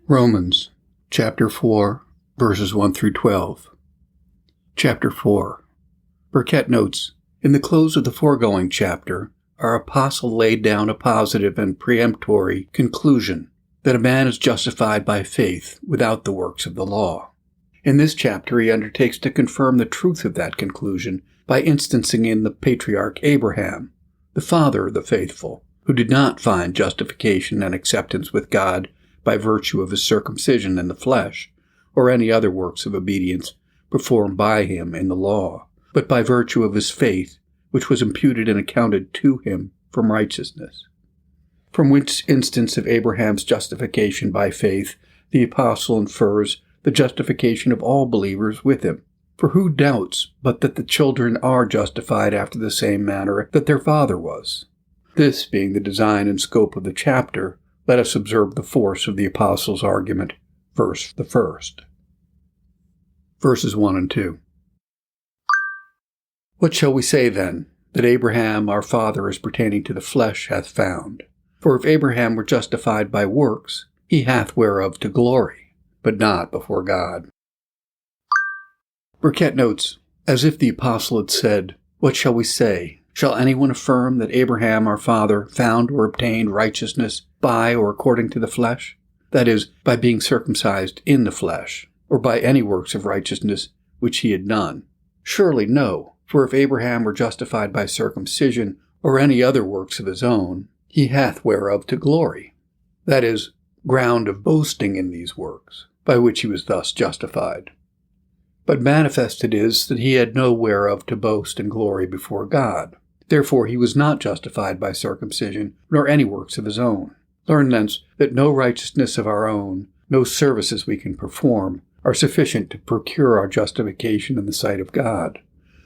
Romans, chapter 4, verses 1 through 12. Chapter 4. Burkett notes, in the close of the foregoing chapter, our apostle laid down a positive and peremptory conclusion that a man is justified by faith without the works of the law. In this chapter, he undertakes to confirm the truth of that conclusion by instancing in the patriarch Abraham, the father of the faithful, who did not find justification and acceptance with God by virtue of his circumcision in the flesh, or any other works of obedience performed by him in the law, but by virtue of his faith, which was imputed and accounted to him from righteousness. From which instance of Abraham's justification by faith, the apostle infers the justification of all believers with him. For who doubts but that the children are justified after the same manner that their father was? This being the design and scope of the chapter, let us observe the force of the apostle's argument, verse the first. Verses 1 and 2. What shall we say then, that Abraham our father as pertaining to the flesh hath found? For if Abraham were justified by works, he hath whereof to glory, but not before God. Burkett notes, as if the apostle had said, what shall we say? Shall anyone affirm that Abraham our father found or obtained righteousness by or according to the flesh? That is, by being circumcised in the flesh, or by any works of righteousness which he had done? Surely no, for if Abraham were justified by circumcision or any other works of his own, he hath whereof to glory. That is, ground of boasting in these works, by which he was thus justified. But manifest it is that he had no whereof to boast and glory before God. Therefore he was not justified by circumcision, nor any works of his own. Learn thence that no righteousness of our own, no services we can perform, are sufficient to procure our justification in the sight of God.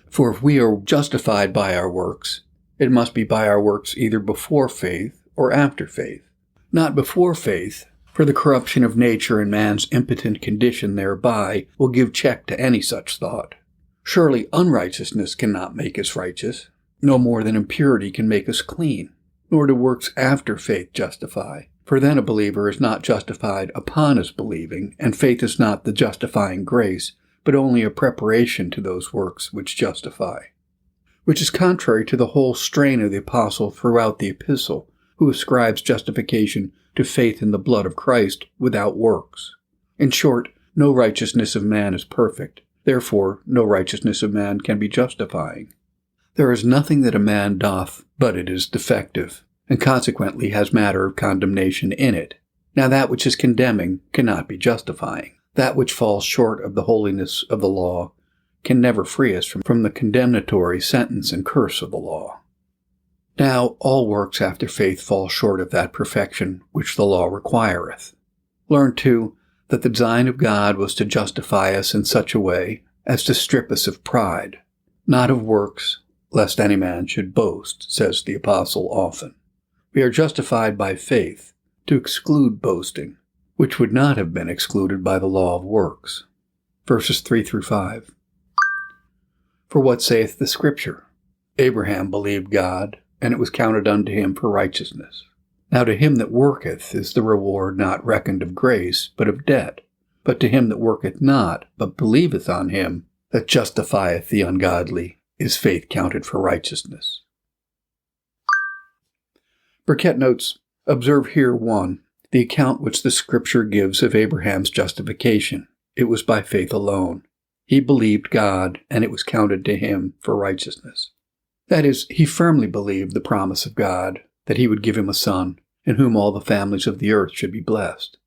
For if we are justified by our works, it must be by our works either before faith or after faith. Not before faith, for the corruption of nature and man's impotent condition thereby will give check to any such thought. Surely unrighteousness cannot make us righteous, no more than impurity can make us clean, nor do works after faith justify. For then a believer is not justified upon his believing, and faith is not the justifying grace, but only a preparation to those works which justify. Which is contrary to the whole strain of the apostle throughout the epistle, who ascribes justification to faith in the blood of Christ without works. In short, no righteousness of man is perfect. Therefore, no righteousness of man can be justifying. There is nothing that a man doth, but it is defective, and consequently has matter of condemnation in it. Now that which is condemning cannot be justifying. That which falls short of the holiness of the law can never free us from the condemnatory sentence and curse of the law. Now all works after faith fall short of that perfection which the law requireth. Learn, too, that the design of God was to justify us in such a way as to strip us of pride, not of works, lest any man should boast, says the apostle often. We are justified by faith to exclude boasting, which would not have been excluded by the law of works. Verses 3 through 5. For what saith the Scripture? Abraham believed God, and it was counted unto him for righteousness. Now to him that worketh is the reward not reckoned of grace, but of debt. But to him that worketh not, but believeth on him that justifieth the ungodly, is faith counted for righteousness. Burkett notes, observe here 1, the account which the Scripture gives of Abraham's justification. It was by faith alone. He believed God, and it was counted to him for righteousness. That is, he firmly believed the promise of God, that he would give him a son, in whom all the families of the earth should be blessed.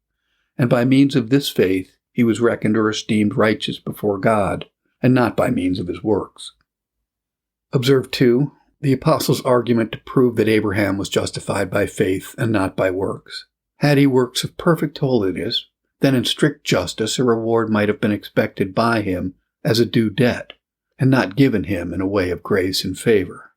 And by means of this faith, he was reckoned or esteemed righteous before God, and not by means of his works. Observe, too, the apostle's argument to prove that Abraham was justified by faith and not by works. Had he works of perfect holiness, then in strict justice a reward might have been expected by him as a due debt, and not given him in a way of grace and favor.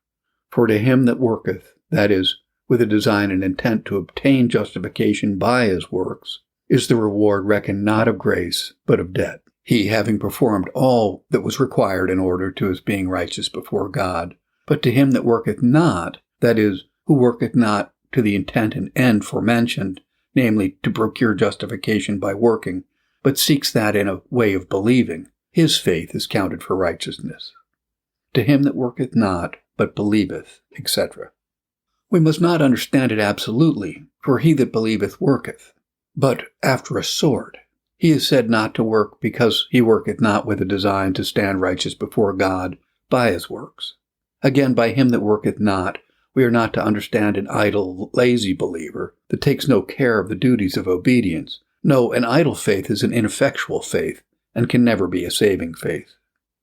For to him that worketh, that is, with a design and intent to obtain justification by his works, is the reward reckoned not of grace, but of debt. He having performed all that was required in order to his being righteous before God. But to him that worketh not, that is, who worketh not to the intent and end forementioned, namely to procure justification by working, but seeks that in a way of believing, his faith is counted for righteousness. To him that worketh not, but believeth, etc. We must not understand it absolutely, for he that believeth worketh, but after a sort. He is said not to work because he worketh not with a design to stand righteous before God by his works. Again, by him that worketh not, we are not to understand an idle, lazy believer that takes no care of the duties of obedience. No, an idle faith is an ineffectual faith, and can never be a saving faith.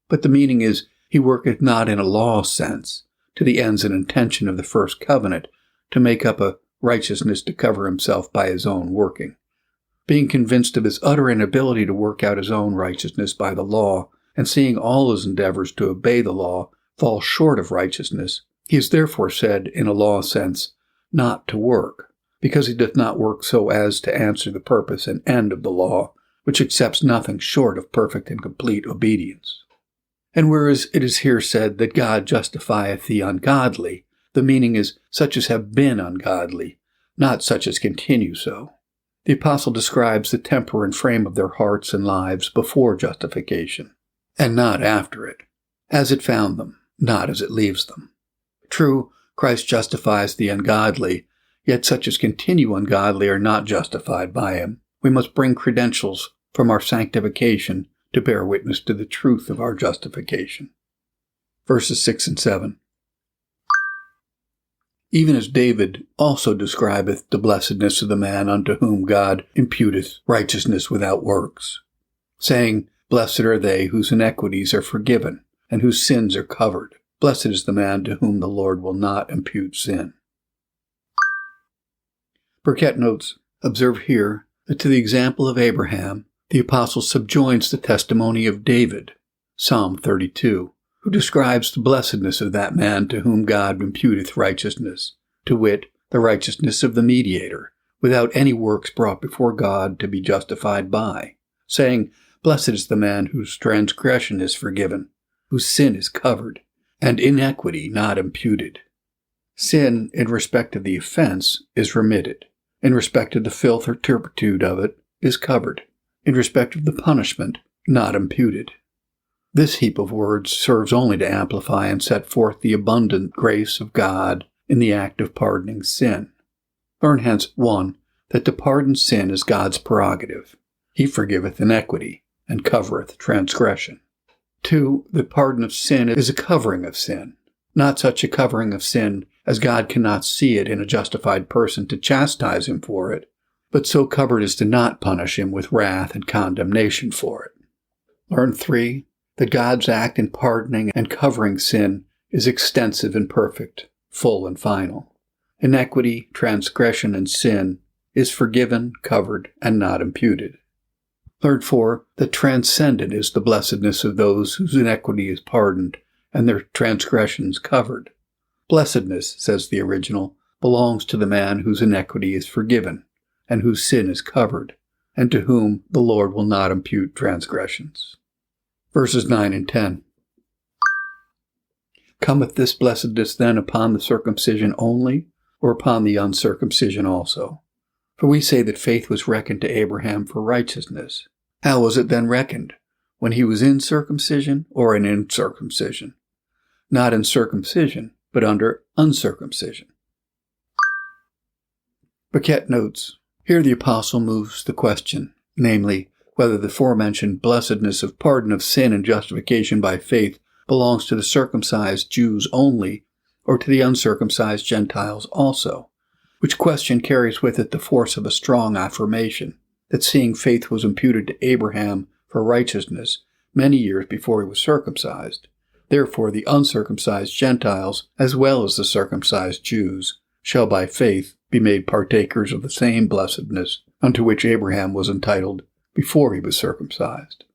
But the meaning is, he worketh not in a law sense, to the ends and intention of the first covenant, to make up a righteousness to cover himself by his own working. Being convinced of his utter inability to work out his own righteousness by the law, and seeing all his endeavors to obey the law fall short of righteousness, he is therefore said, in a law sense, not to work, because he doth not work so as to answer the purpose and end of the law, which accepts nothing short of perfect and complete obedience. And whereas it is here said that God justifieth the ungodly, the meaning is such as have been ungodly, not such as continue so. The apostle describes the temper and frame of their hearts and lives before justification, and not after it, as it found them, not as it leaves them. True, Christ justifies the ungodly, yet such as continue ungodly are not justified by him. We must bring credentials from our sanctification to bear witness to the truth of our justification. Verses 6 and 7. Even as David also describeth the blessedness of the man unto whom God imputeth righteousness without works, saying, Blessed are they whose iniquities are forgiven, and whose sins are covered. Blessed is the man to whom the Lord will not impute sin. Burkitt notes, observe here that to the example of Abraham, the apostle subjoins the testimony of David, Psalm 32, who describes the blessedness of that man to whom God imputeth righteousness, to wit, the righteousness of the mediator, without any works brought before God to be justified by, saying, Blessed is the man whose transgression is forgiven, whose sin is covered, and iniquity not imputed. Sin, in respect of the offense, is remitted. In respect of the filth or turpitude of it, is covered. In respect of the punishment, not imputed. This heap of words serves only to amplify and set forth the abundant grace of God in the act of pardoning sin. Learn hence, 1, that to pardon sin is God's prerogative. He forgiveth iniquity, and covereth transgression. 2, the pardon of sin is a covering of sin, not such a covering of sin as God cannot see it in a justified person to chastise him for it, but so covered as to not punish him with wrath and condemnation for it. Learn 3, that God's act in pardoning and covering sin is extensive and perfect, full and final. Iniquity, transgression, and sin is forgiven, covered, and not imputed. Learn 4, that transcendent is the blessedness of those whose iniquity is pardoned and their transgressions covered. Blessedness, says the original, belongs to the man whose iniquity is forgiven and whose sin is covered, and to whom the Lord will not impute transgressions. Verses 9 and 10. Cometh this blessedness then upon the circumcision only, or upon the uncircumcision also? For we say that faith was reckoned to Abraham for righteousness. How was it then reckoned? When he was in circumcision or in incircumcision? Not in circumcision, but under uncircumcision. Burkitt notes, here the apostle moves the question, namely, whether the forementioned blessedness of pardon of sin and justification by faith belongs to the circumcised Jews only, or to the uncircumcised Gentiles also, which question carries with it the force of a strong affirmation that seeing faith was imputed to Abraham for righteousness many years before he was circumcised, therefore the uncircumcised Gentiles, as well as the circumcised Jews, shall by faith be made partakers of the same blessedness unto which Abraham was entitled before he was circumcised.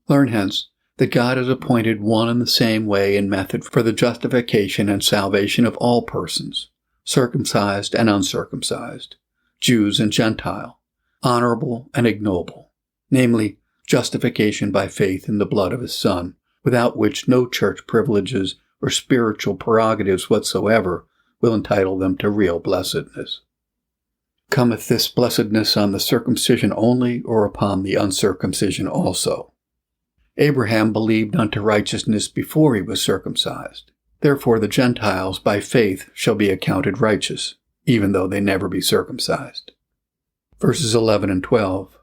Learn hence that God has appointed one and the same way and method for the justification and salvation of all persons, circumcised and uncircumcised, Jews and Gentile, honorable and ignoble, namely, justification by faith in the blood of his Son, without which no church privileges or spiritual prerogatives whatsoever will entitle them to real blessedness. Cometh this blessedness on the circumcision only, or upon the uncircumcision also? Abraham believed unto righteousness before he was circumcised. Therefore the Gentiles by faith shall be accounted righteous, even though they never be circumcised. Verses 11 and 12.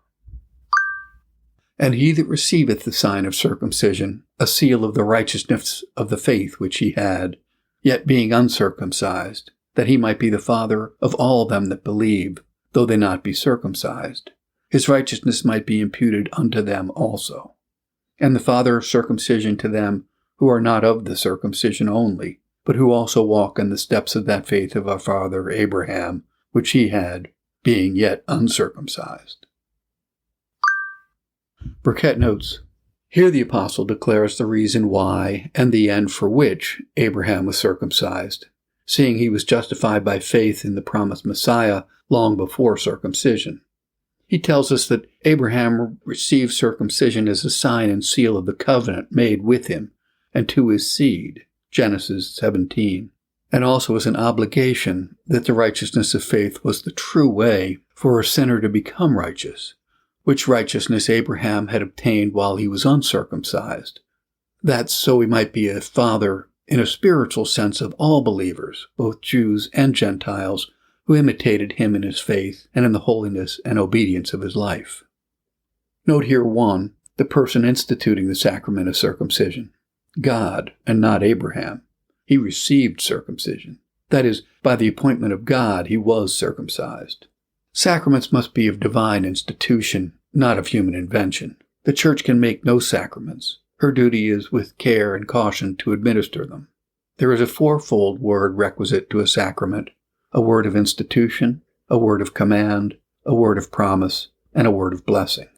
And he that receiveth the sign of circumcision, a seal of the righteousness of the faith which he had, yet being uncircumcised, that he might be the father of all them that believe, though they not be circumcised, his righteousness might be imputed unto them also. And the father of circumcision to them who are not of the circumcision only, but who also walk in the steps of that faith of our father Abraham, which he had, being yet uncircumcised. Burkitt notes, here the apostle declares the reason why and the end for which Abraham was circumcised, seeing he was justified by faith in the promised Messiah long before circumcision. He tells us that Abraham received circumcision as a sign and seal of the covenant made with him and to his seed, Genesis 17, and also as an obligation that the righteousness of faith was the true way for a sinner to become righteous, which righteousness Abraham had obtained while he was uncircumcised. That so he might be a father in a spiritual sense of all believers, both Jews and Gentiles, who imitated him in his faith and in the holiness and obedience of his life. Note here 1, the person instituting the sacrament of circumcision, God and not Abraham. He received circumcision. That is, by the appointment of God, he was circumcised. Sacraments must be of divine institution, not of human invention. The Church can make no sacraments. Her duty is with care and caution to administer them. There is a fourfold word requisite to a sacrament: a word of institution, a word of command, a word of promise, and a word of blessing.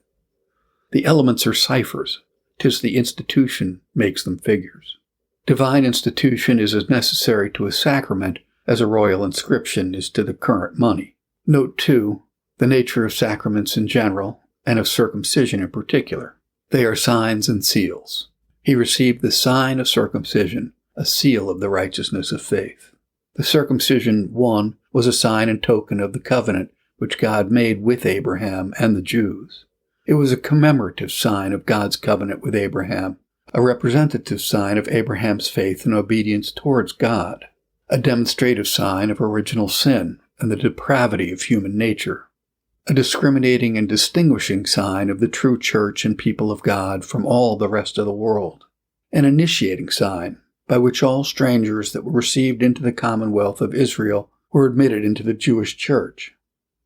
The elements are ciphers. 'Tis the institution makes them figures. Divine institution is as necessary to a sacrament as a royal inscription is to the current money. Note, too, the nature of sacraments in general, and of circumcision in particular. They are signs and seals. He received the sign of circumcision, a seal of the righteousness of faith. The circumcision, 1, was a sign and token of the covenant which God made with Abraham and the Jews. It was a commemorative sign of God's covenant with Abraham, a representative sign of Abraham's faith and obedience towards God, a demonstrative sign of original sin and the depravity of human nature, a discriminating and distinguishing sign of the true church and people of God from all the rest of the world, an initiating sign by which all strangers that were received into the commonwealth of Israel were admitted into the Jewish church.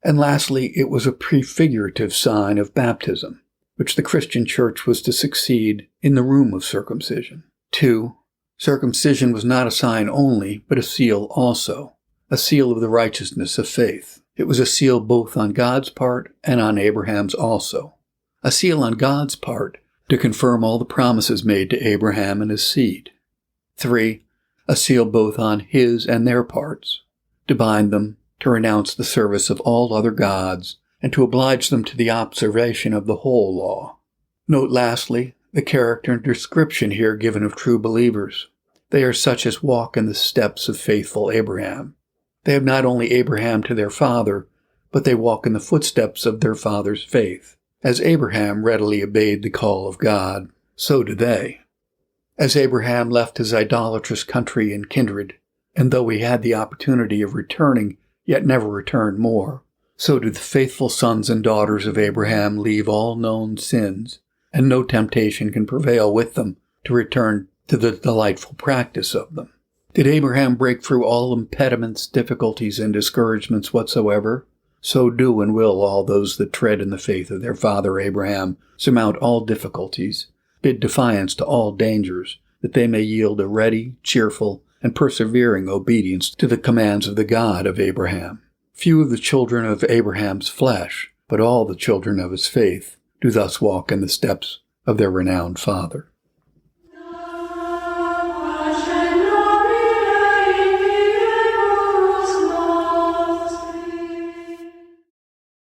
And lastly, it was a prefigurative sign of baptism, which the Christian church was to succeed in the room of circumcision. 2. Circumcision was not a sign only, but a seal also, a seal of the righteousness of faith. It was a seal both on God's part and on Abraham's also. A seal on God's part to confirm all the promises made to Abraham and his seed. 3. A seal both on his and their parts, to bind them, to renounce the service of all other gods, and to oblige them to the observation of the whole law. Note lastly, the character and description here given of true believers. They are such as walk in the steps of faithful Abraham. They have not only Abraham to their father, but they walk in the footsteps of their father's faith. As Abraham readily obeyed the call of God, so do they. As Abraham left his idolatrous country and kindred, and though he had the opportunity of returning, yet never returned more, so do the faithful sons and daughters of Abraham leave all known sins, and no temptation can prevail with them to return to the delightful practice of them. Did Abraham break through all impediments, difficulties, and discouragements whatsoever? So do and will all those that tread in the faith of their father Abraham surmount all difficulties, bid defiance to all dangers, that they may yield a ready, cheerful, and persevering obedience to the commands of the God of Abraham. Few of the children of Abraham's flesh, but all the children of his faith, do thus walk in the steps of their renowned father.